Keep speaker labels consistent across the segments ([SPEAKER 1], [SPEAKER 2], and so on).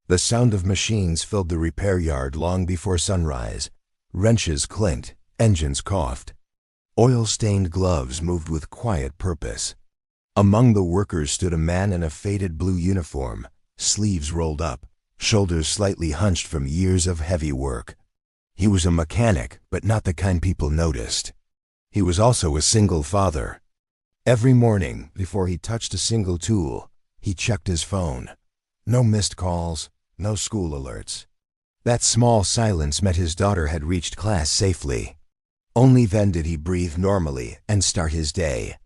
[SPEAKER 1] The sound of machines filled the repair yard long before sunrise. Wrenches clinked, engines coughed. Oil-stained gloves moved with quiet purpose. Among the workers stood a man in a faded blue uniform, sleeves rolled up, shoulders slightly hunched from years of heavy work. He was a mechanic, but not the kind people noticed. He was also a single father. Every morning, before he touched a single tool, he checked his phone. No missed calls, no school alerts. That small silence meant his daughter had reached class safely. Only then did he breathe normally and start his day.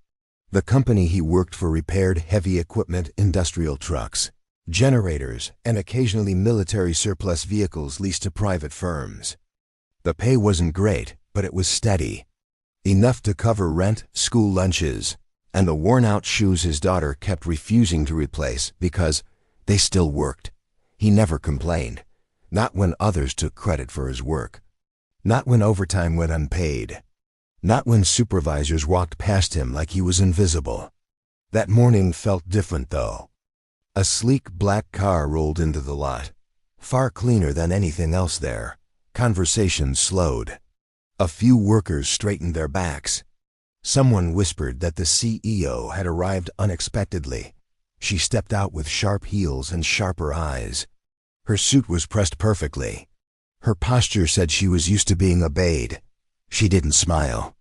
[SPEAKER 1] The company he worked for repaired heavy equipment, industrial trucks, generators, and occasionally military surplus vehicles leased to private firms. The pay wasn't great, but it was steady. Enough to cover rent, school lunches, and the worn-out shoes his daughter kept refusing to replace because they still worked. He never complained, not when others took credit for his work, not when overtime went unpaid, not when supervisors walked past him like he was invisible. That morning felt different, though. A sleek black car rolled into the lot, far cleaner than anything else there. Conversation slowed. A few workers straightened their backs. Someone whispered that the CEO had arrived unexpectedly. She stepped out with sharp heels and sharper eyes. Her suit was pressed perfectly. Her posture said she was used to being obeyed. She didn't smile.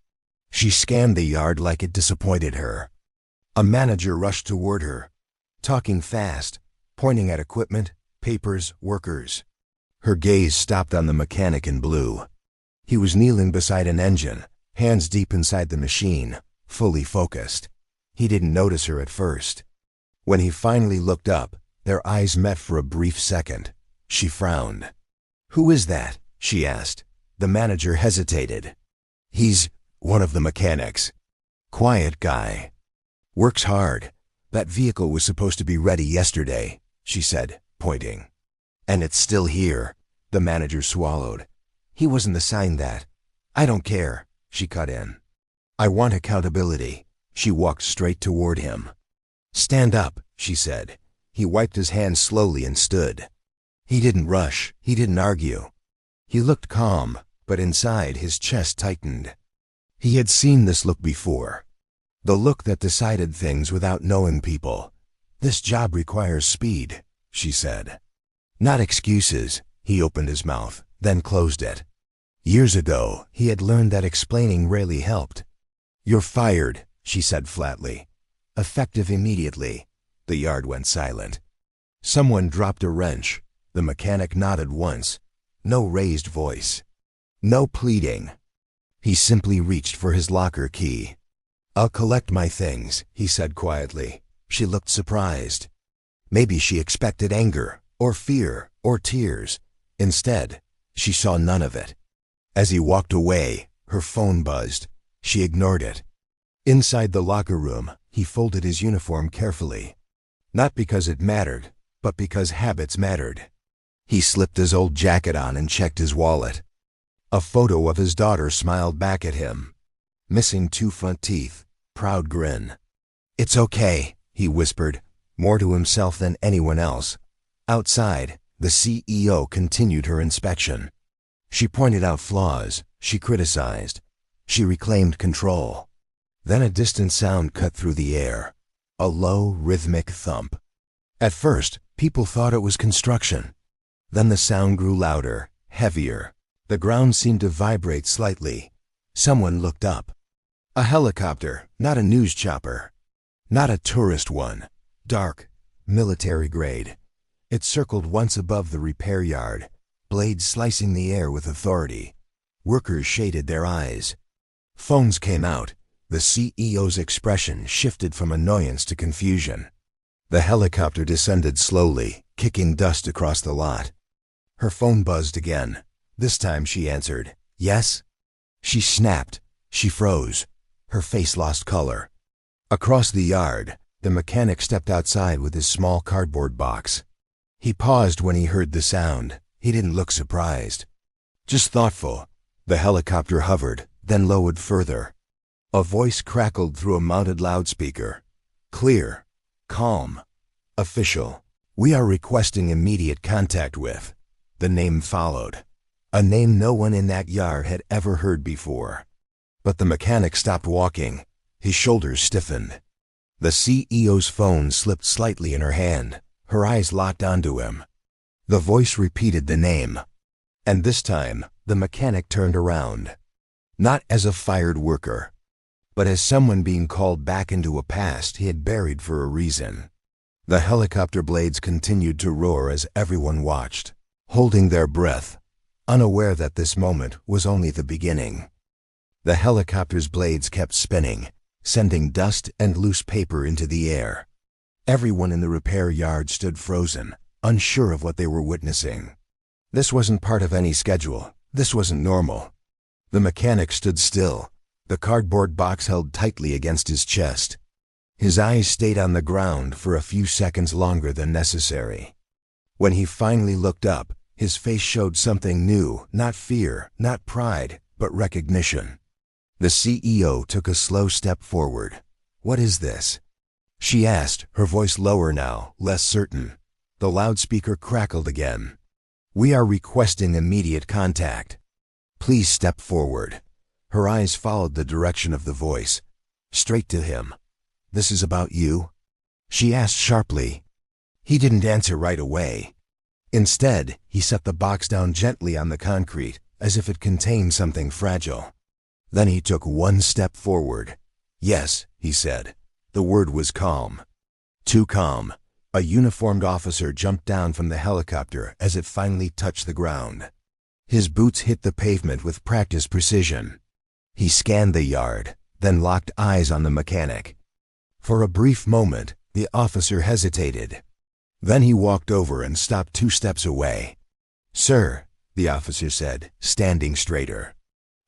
[SPEAKER 1] She scanned the yard like it disappointed her. A manager rushed toward her, talking fast, pointing at equipment, papers, workers. Her gaze stopped on the mechanic in blue. He was kneeling beside an engine, hands deep inside the machine, fully focused. He didn't notice her at first. When he finally looked up, their eyes met for a brief second. She frowned. "Who is that?" she asked. The manager hesitated. "He's one of the mechanics. Quiet guy. Works hard. That vehicle was supposed to be ready yesterday," she said, pointing. "And it's still here." The manager swallowed. "He wasn't assigned that." "I don't care," she cut in. "I want accountability." She walked straight toward him. "Stand up," she said. He wiped his hands slowly and stood. He didn't rush. He didn't argue. He looked calm, but inside his chest tightened. He had seen this look before. The look that decided things without knowing people. "This job requires speed," she said. "Not excuses." He opened his mouth, then closed it. Years ago, he had learned that explaining rarely helped. "You're fired," she said flatly. "Effective immediately." The yard went silent. Someone dropped a wrench. The mechanic nodded once. No raised voice. No pleading. He simply reached for his locker key. "I'll collect my things," he said quietly. She looked surprised. Maybe she expected anger, or fear, or tears. Instead, she saw none of it. As he walked away, her phone buzzed. She ignored it. Inside the locker room, he folded his uniform carefully. Not because it mattered, but because habits mattered. He slipped his old jacket on and checked his wallet. A photo of his daughter smiled back at him. Missing 2 front teeth, proud grin. "It's okay," he whispered, more to himself than anyone else. Outside, the CEO continued her inspection. She pointed out flaws. She criticized. She reclaimed control. Then a distant sound cut through the air. A low, rhythmic thump. At first, people thought it was construction. Then the sound grew louder, heavier. The ground seemed to vibrate slightly. Someone looked up. A helicopter, not a news chopper. Not a tourist one. Dark, military grade. It circled once above the repair yard, blades slicing the air with authority. Workers shaded their eyes. Phones came out. The CEO's expression shifted from annoyance to confusion. The helicopter descended slowly, kicking dust across the lot. Her phone buzzed again. This time she answered, "Yes?" She snapped. She froze. Her face lost color. Across the yard, the mechanic stepped outside with his small cardboard box. He paused when he heard the sound. He didn't look surprised. Just thoughtful. The helicopter hovered, then lowered further. A voice crackled through a mounted loudspeaker. Clear. Calm. Official. "We are requesting immediate contact with." The name followed. A name no one in that yard had ever heard before. But the mechanic stopped walking. His shoulders stiffened. The CEO's phone slipped slightly in her hand. Her eyes locked onto him. The voice repeated the name. And this time, the mechanic turned around. Not as a fired worker, but as someone being called back into a past he had buried for a reason. The helicopter blades continued to roar as everyone watched, holding their breath, unaware that this moment was only the beginning. The helicopter's blades kept spinning, sending dust and loose paper into the air. Everyone in the repair yard stood frozen, unsure of what they were witnessing. This wasn't part of any schedule. This wasn't normal. The mechanic stood still, the cardboard box held tightly against his chest. His eyes stayed on the ground for a few seconds longer than necessary. When he finally looked up, his face showed something new, not fear, not pride, but recognition. The CEO took a slow step forward. "What is this?" she asked, her voice lower now, less certain. The loudspeaker crackled again. "We are requesting immediate contact. Please step forward." Her eyes followed the direction of the voice, straight to him. "This is about you?" she asked sharply. He didn't answer right away. Instead, he set the box down gently on the concrete, as if it contained something fragile. Then he took one step forward. "Yes," he said. The word was calm. Too calm. A uniformed officer jumped down from the helicopter as it finally touched the ground. His boots hit the pavement with practiced precision. He scanned the yard, then locked eyes on the mechanic. For a brief moment, the officer hesitated. Then he walked over and stopped 2 steps away. "Sir," the officer said, standing straighter.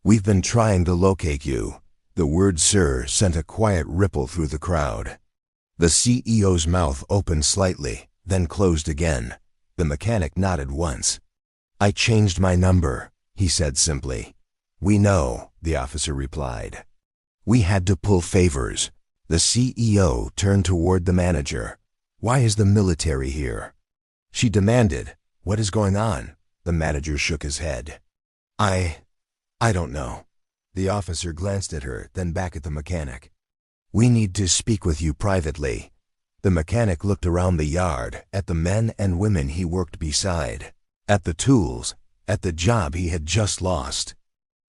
[SPEAKER 1] "We've been trying to locate you." The word "sir" sent a quiet ripple through the crowd. The CEO's mouth opened slightly, then closed again. The mechanic nodded once. "I changed my number," he said simply. "We know," the officer replied. "We had to pull favors." The CEO turned toward the manager. "Why is the military here?" she demanded. "What is going on?" The manager shook his head. I don't know." The officer glanced at her, then back at the mechanic. "We need to speak with you privately." The mechanic looked around the yard, at the men and women he worked beside, at the tools, at the job he had just lost.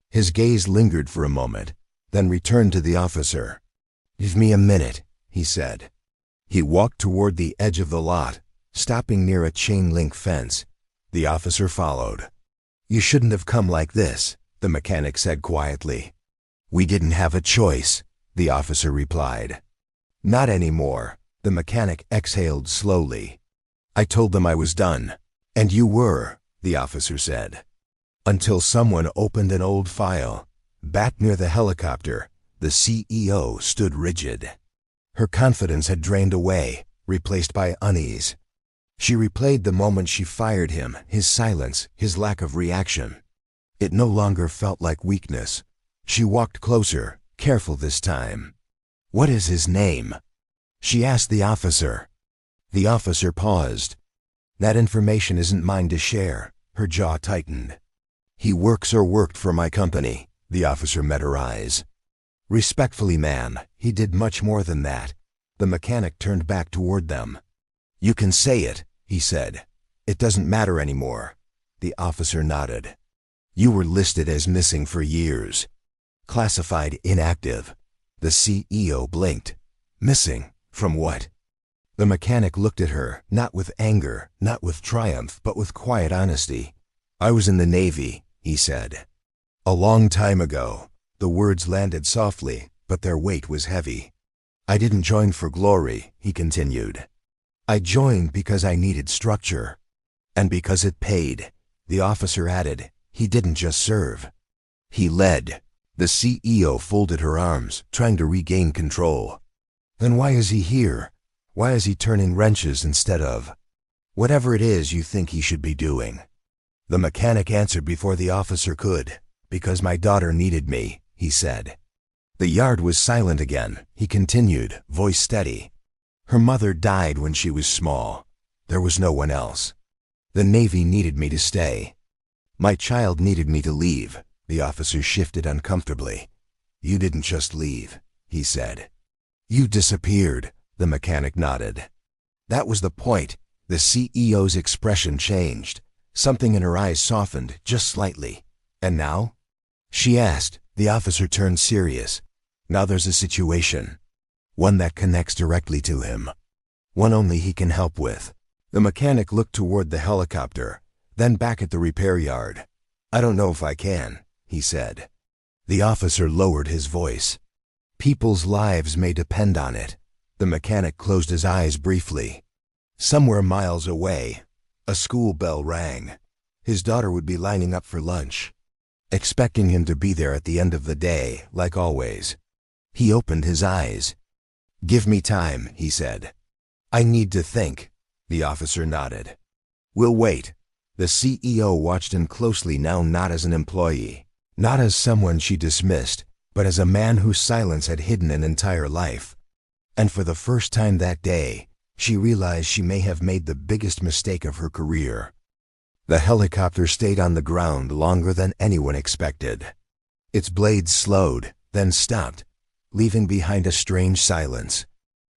[SPEAKER 1] His gaze lingered for a moment, then returned to the officer. "Give me a minute," he said. He walked toward the edge of the lot, stopping near a chain-link fence. The officer followed. "You shouldn't have come like this," the mechanic said quietly. "We didn't have a choice," the officer replied. "Not anymore," the mechanic exhaled slowly. "I told them I was done." "And you were," the officer said. Until someone opened an old file. Back near the helicopter, the CEO stood rigid. Her confidence had drained away, replaced by unease. She replayed the moment she fired him, his silence, his lack of reaction. It no longer felt like weakness. She walked closer, careful this time. "What is his name?" she asked the officer. The officer paused. "That information isn't mine to share." Her jaw tightened. "He works or worked for my company." The officer met her eyes. "Respectfully, man, he did much more than that." The mechanic turned back toward them. "You can say it," he said. "It doesn't matter anymore." The officer nodded. "You were listed as missing for years. Classified inactive." The CEO blinked. "Missing? From what?" The mechanic looked at her, not with anger, not with triumph, but with quiet honesty. "I was in the Navy," he said. "A long time ago." The words landed softly, but their weight was heavy. "I didn't join for glory," he continued. "I joined because I needed structure. And because it paid." The officer added, "He didn't just serve. He led." The CEO folded her arms, trying to regain control. "Then why is he here? Why is he turning wrenches instead of whatever it is you think he should be doing?" The mechanic answered before the officer could. "Because my daughter needed me," he said. The yard was silent again. He continued, voice steady. "Her mother died when she was small. There was no one else. The Navy needed me to stay. My child needed me to leave. The officer shifted uncomfortably. You didn't just leave, he said. You disappeared. The mechanic nodded. That was the point. The CEO's expression changed. Something in her eyes softened, just slightly. And now? She asked. The officer turned serious. Now there's a situation. One that connects directly to him. One only he can help with. The mechanic looked toward the helicopter, then back at the repair yard. I don't know if I can, he said. The officer lowered his voice. People's lives may depend on it. The mechanic closed his eyes briefly. Somewhere miles away, a school bell rang. His daughter would be lining up for lunch, expecting him to be there at the end of the day, like always. He opened his eyes. Give me time, he said. I need to think. The officer nodded. We'll wait. The CEO watched him closely now, not as an employee, not as someone she dismissed, but as a man whose silence had hidden an entire life. And for the first time that day, she realized she may have made the biggest mistake of her career. The helicopter stayed on the ground longer than anyone expected. Its blades slowed, then stopped, leaving behind a strange silence.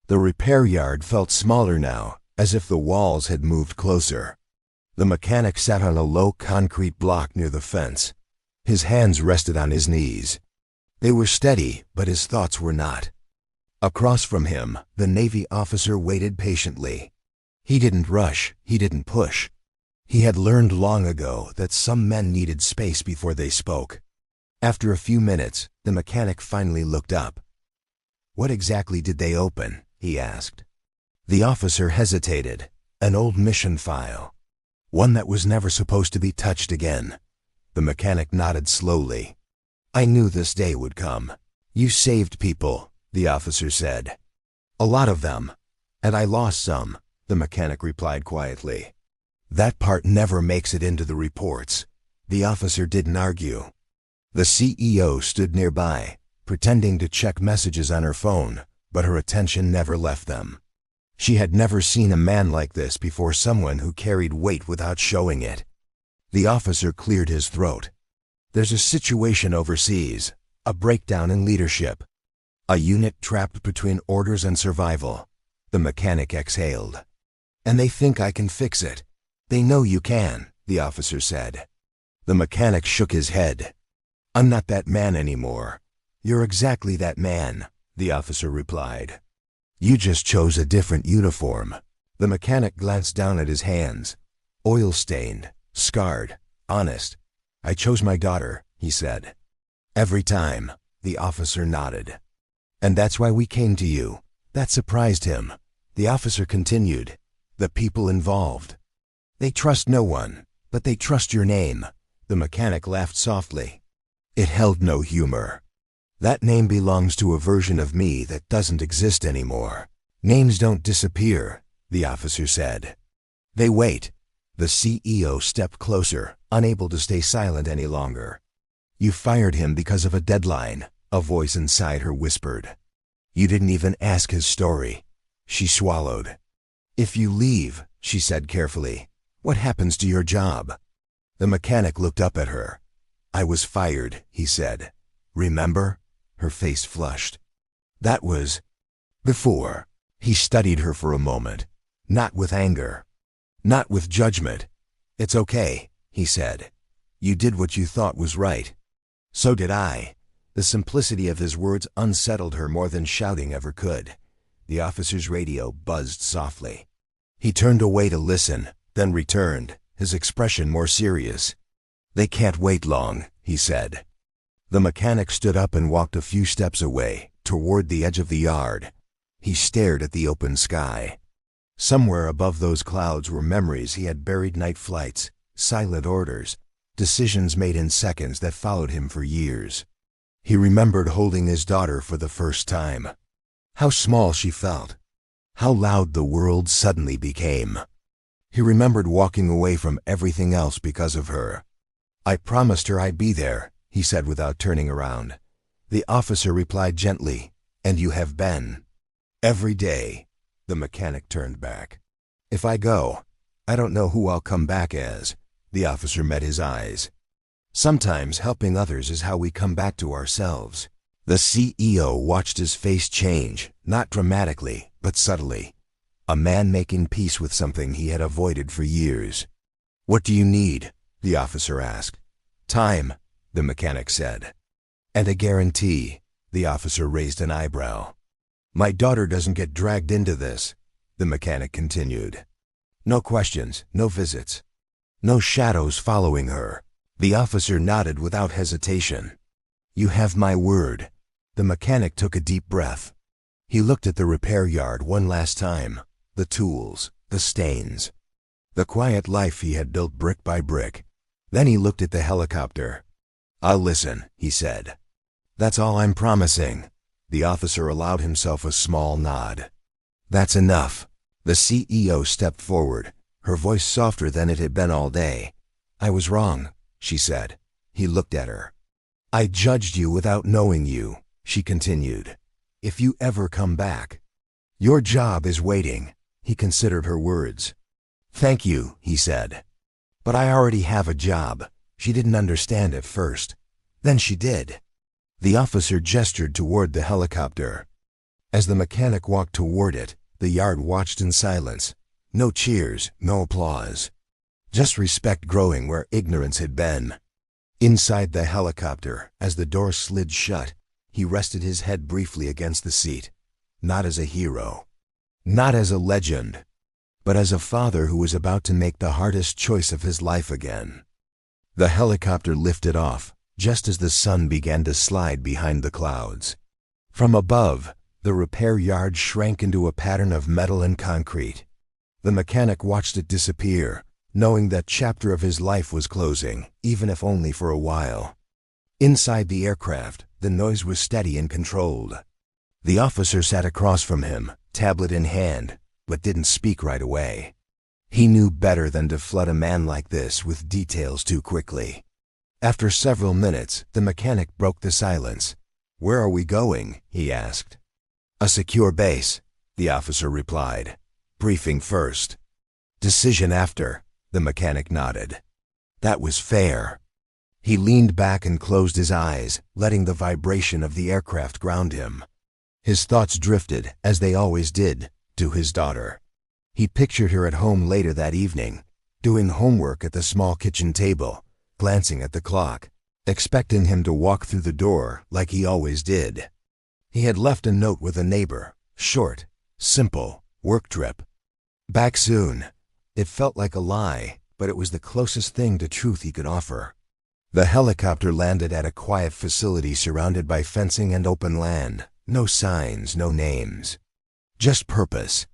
[SPEAKER 1] The repair yard felt smaller now, as if the walls had moved closer. The mechanic sat on a low concrete block near the fence. His hands rested on his knees. They were steady, but his thoughts were not. Across from him, the Navy officer waited patiently. He didn't rush, he didn't push. He had learned long ago that some men needed space before they spoke. After a few minutes, the mechanic finally looked up. What exactly did they open? He asked. The officer hesitated. An old mission file. One that was never supposed to be touched again. The mechanic nodded slowly. I knew this day would come. You saved people, the officer said. A lot of them. And I lost some, the mechanic replied quietly. That part never makes it into the reports. The officer didn't argue. The CEO stood nearby, pretending to check messages on her phone, but her attention never left them. She had never seen a man like this before, someone who carried weight without showing it. The officer cleared his throat. There's a situation overseas, a breakdown in leadership. A unit trapped between orders and survival. The mechanic exhaled. And they think I can fix it. They know you can, the officer said. The mechanic shook his head. I'm not that man anymore. You're exactly that man, the officer replied. You just chose a different uniform. The mechanic glanced down at his hands. Oil-stained, scarred, honest. I chose my daughter, he said. Every time, the officer nodded. And that's why we came to you. That surprised him. The officer continued. The people involved. They trust no one, but they trust your name. The mechanic laughed softly. It held no humor. That name belongs to a version of me that doesn't exist anymore. Names don't disappear, the officer said. They wait. The CEO stepped closer, unable to stay silent any longer. You fired him because of a deadline, a voice inside her whispered. You didn't even ask his story. She swallowed. If you leave, she said carefully, what happens to your job? The mechanic looked up at her. I was fired, he said. Remember? Her face flushed. That was before. He studied her for a moment. Not with anger. Not with judgment. It's okay, he said. You did what you thought was right. So did I. The simplicity of his words unsettled her more than shouting ever could. The officer's radio buzzed softly. He turned away to listen, then returned, his expression more serious. They can't wait long, he said. The mechanic stood up and walked a few steps away, toward the edge of the yard. He stared at the open sky. Somewhere above those clouds were memories he had buried, night flights, silent orders, decisions made in seconds that followed him for years. He remembered holding his daughter for the first time. How small she felt. How loud the world suddenly became. He remembered walking away from everything else because of her. I promised her I'd be there, he said without turning around. The officer replied gently, and you have been. Every day. The mechanic turned back. If I go, I don't know who I'll come back as. The officer met his eyes. Sometimes helping others is how we come back to ourselves. The CEO watched his face change, not dramatically, but subtly. A man making peace with something he had avoided for years. "What do you need?" the officer asked. "Time," the mechanic said. "And a guarantee." The officer raised an eyebrow. "My daughter doesn't get dragged into this," the mechanic continued. "No questions, no visits, no shadows following her." The officer nodded without hesitation. "You have my word." The mechanic took a deep breath. He looked at the repair yard one last time, the tools, the stains, the quiet life he had built brick by brick. Then he looked at the helicopter. "I'll listen," he said. "That's all I'm promising." The officer allowed himself a small nod. "That's enough." The CEO stepped forward, her voice softer than it had been all day. "I was wrong," she said. He looked at her. "I judged you without knowing you," she continued. "If you ever come back, your job is waiting." He considered her words. "Thank you," he said. "But I already have a job." She didn't understand at first. Then she did. The officer gestured toward the helicopter. As the mechanic walked toward it, the yard watched in silence. No cheers, no applause. Just respect growing where ignorance had been. Inside the helicopter, as the door slid shut, he rested his head briefly against the seat. Not as a hero, not as a legend, but as a father who was about to make the hardest choice of his life again. The helicopter lifted off, just as the sun began to slide behind the clouds. From above, the repair yard shrank into a pattern of metal and concrete. The mechanic watched it disappear, knowing that chapter of his life was closing, even if only for a while. Inside the aircraft, the noise was steady and controlled. The officer sat across from him, tablet in hand, but didn't speak right away. He knew better than to flood a man like this with details too quickly. After several minutes, the mechanic broke the silence. "Where are we going?" he asked. "A secure base," the officer replied. "Briefing first. Decision after." The mechanic nodded. That was fair. He leaned back and closed his eyes, letting the vibration of the aircraft ground him. His thoughts drifted, as they always did, to his daughter. He pictured her at home later that evening, doing homework at the small kitchen table, glancing at the clock, expecting him to walk through the door like he always did. He had left a note with a neighbor, short, simple, work trip. Back soon. It felt like a lie, but it was the closest thing to truth he could offer. The helicopter landed at a quiet facility surrounded by fencing and open land. No signs, no names. Just purpose.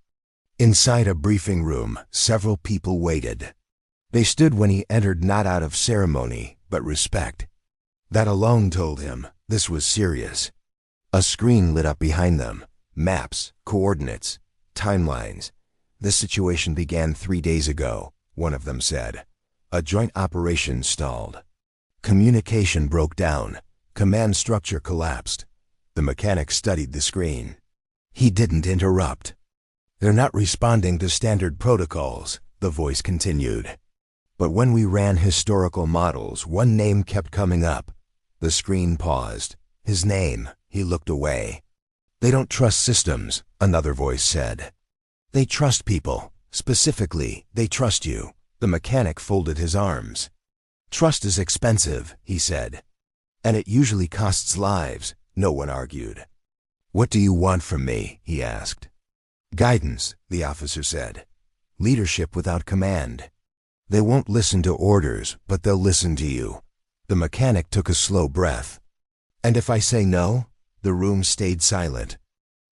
[SPEAKER 1] Inside a briefing room, several people waited. They stood when he entered, not out of ceremony, but respect. That alone told him this was serious. A screen lit up behind them. Maps, coordinates, timelines. "This situation began 3 days ago," one of them said. "A joint operation stalled. Communication broke down. Command structure collapsed." The mechanic studied the screen. He didn't interrupt. "They're not responding to standard protocols," the voice continued. "But when we ran historical models, one name kept coming up." The screen paused. His name. He looked away. "They don't trust systems," another voice said. "They trust people. Specifically, they trust you." The mechanic folded his arms. "Trust is expensive," he said. "And it usually costs lives," no one argued. "What do you want from me?" he asked. "Guidance," the officer said. "Leadership without command. They won't listen to orders, but they'll listen to you." The mechanic took a slow breath. "And if I say no?" The room stayed silent.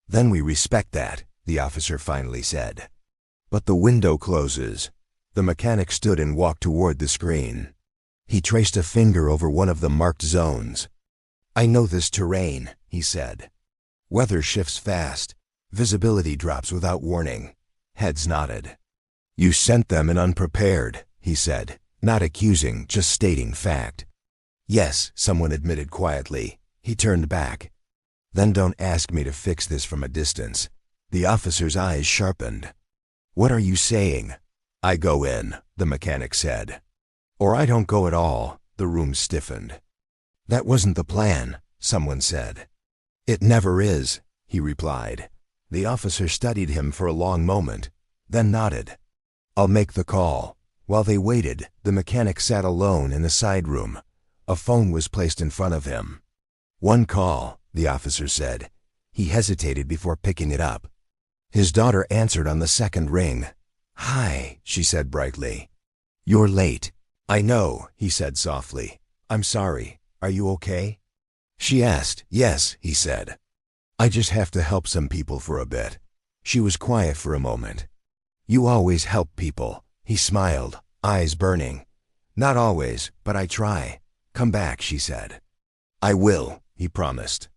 [SPEAKER 1] "Then we respect that," the officer finally said. "But the window closes." The mechanic stood and walked toward the screen. He traced a finger over one of the marked zones. "I know this terrain," he said. "Weather shifts fast. Visibility drops without warning." Heads nodded. "You sent them in unprepared," he said, not accusing, just stating fact. "Yes," someone admitted quietly. He turned back. "Then don't ask me to fix this from a distance." The officer's eyes sharpened. "What are you saying?" "I go in," the mechanic said. "Or I don't go at all." The room stiffened. "That wasn't the plan," someone said. "It never is," he replied. The officer studied him for a long moment, then nodded. "I'll make the call." While they waited, the mechanic sat alone in the side room. A phone was placed in front of him. "One call," the officer said. He hesitated before picking it up. His daughter answered on the second ring. "Hi," she said brightly. "You're late." "I know," he said softly. "I'm sorry. Are you okay?" She asked. "Yes," he said. "I just have to help some people for a bit." She was quiet for a moment. "You always help people," he smiled, eyes burning. "Not always, but I try. Come back," she said. "I will," he promised.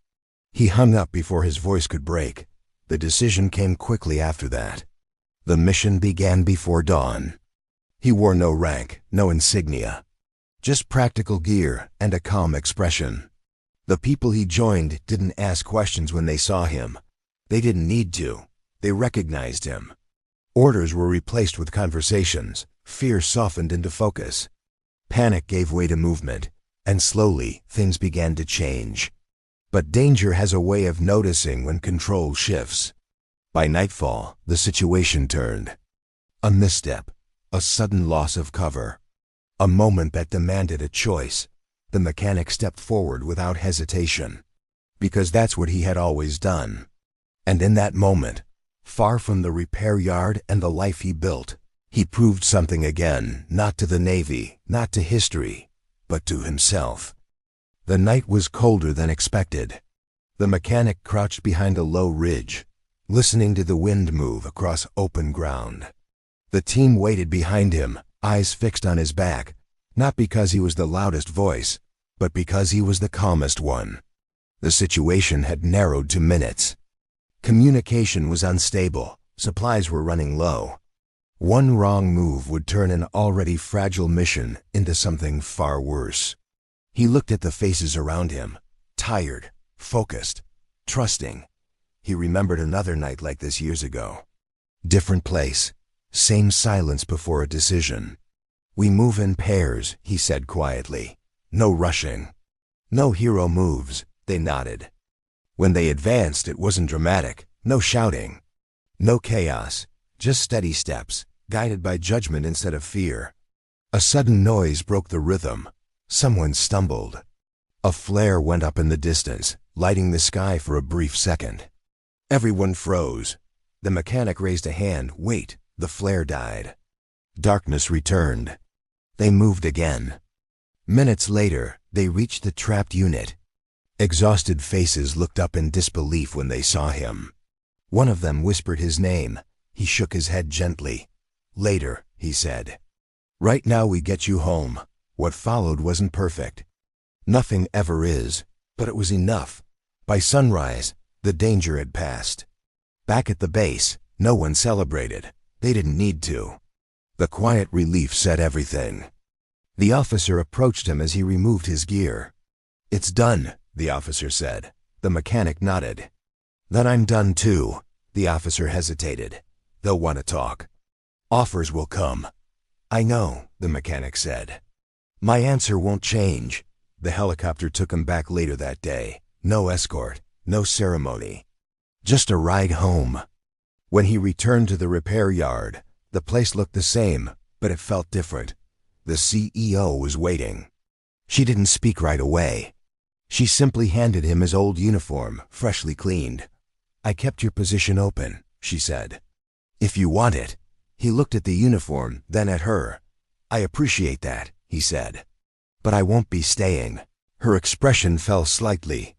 [SPEAKER 1] He hung up before his voice could break. The decision came quickly after that. The mission began before dawn. He wore no rank, no insignia. Just practical gear and a calm expression. The people he joined didn't ask questions when they saw him. They didn't need to. They recognized him. Orders were replaced with conversations. Fear softened into focus. Panic gave way to movement, and slowly things began to change. But danger has a way of noticing when control shifts. By nightfall, the situation turned. A misstep, a sudden loss of cover. A moment that demanded a choice. The mechanic stepped forward without hesitation. Because that's what he had always done. And in that moment, far from the repair yard and the life he built, he proved something again, not to the Navy, not to history, but to himself. The night was colder than expected. The mechanic crouched behind a low ridge, listening to the wind move across open ground. The team waited behind him, eyes fixed on his back, not because he was the loudest voice, but because he was the calmest one. The situation had narrowed to minutes. Communication was unstable, supplies were running low. One wrong move would turn an already fragile mission into something far worse. He looked at the faces around him, tired, focused, trusting. He remembered another night like this years ago. Different place, same silence before a decision. "We move in pairs," he said quietly. "No rushing." "No hero moves," they nodded. When they advanced, it wasn't dramatic, no shouting. No chaos, just steady steps, guided by judgment instead of fear. A sudden noise broke the rhythm. Someone stumbled. A flare went up in the distance, lighting the sky for a brief second. Everyone froze. The mechanic raised a hand. "Wait." The flare died. Darkness returned. They moved again. Minutes later, they reached the trapped unit. Exhausted faces looked up in disbelief when they saw him. One of them whispered his name. He shook his head gently. "Later," he said. "Right now we get you home." What followed wasn't perfect. Nothing ever is, but it was enough. By sunrise, the danger had passed. Back at the base, no one celebrated. They didn't need to. The quiet relief said everything. The officer approached him as he removed his gear. "It's done," the officer said. The mechanic nodded. "Then I'm done too." The officer hesitated. "They'll want to talk. Offers will come." "I know," the mechanic said. "My answer won't change." The helicopter took him back later that day. No escort, no ceremony. Just a ride home. When he returned to the repair yard, the place looked the same, but it felt different. The CEO was waiting. She didn't speak right away. She simply handed him his old uniform, freshly cleaned. "I kept your position open," she said. "If you want it." He looked at the uniform, then at her. "I appreciate that," he said. "But I won't be staying." Her expression fell slightly.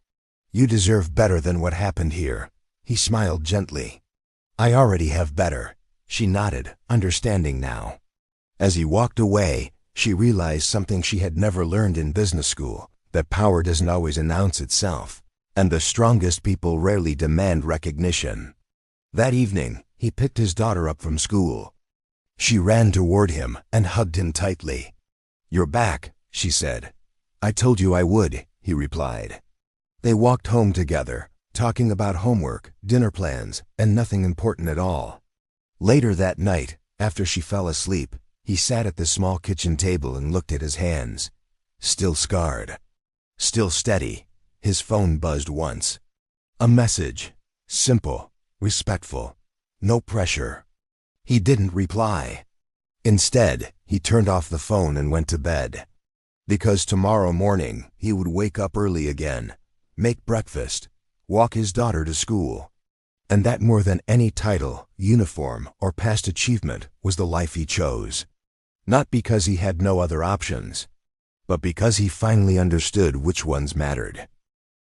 [SPEAKER 1] "You deserve better than what happened here." He smiled gently. "I already have better." She nodded, understanding now. As he walked away, she realized something she had never learned in business school, that power doesn't always announce itself, and the strongest people rarely demand recognition. That evening, he picked his daughter up from school. She ran toward him and hugged him tightly. "You're back," she said. "I told you I would," he replied. They walked home together, talking about homework, dinner plans, and nothing important at all. Later that night, after she fell asleep, he sat at the small kitchen table and looked at his hands. Still scarred. Still steady. His phone buzzed once. A message. Simple. Respectful. No pressure. He didn't reply. Instead, he turned off the phone and went to bed. Because tomorrow morning, he would wake up early again, make breakfast, walk his daughter to school. And that more than any title, uniform, or past achievement was the life he chose. Not because he had no other options, but because he finally understood which ones mattered.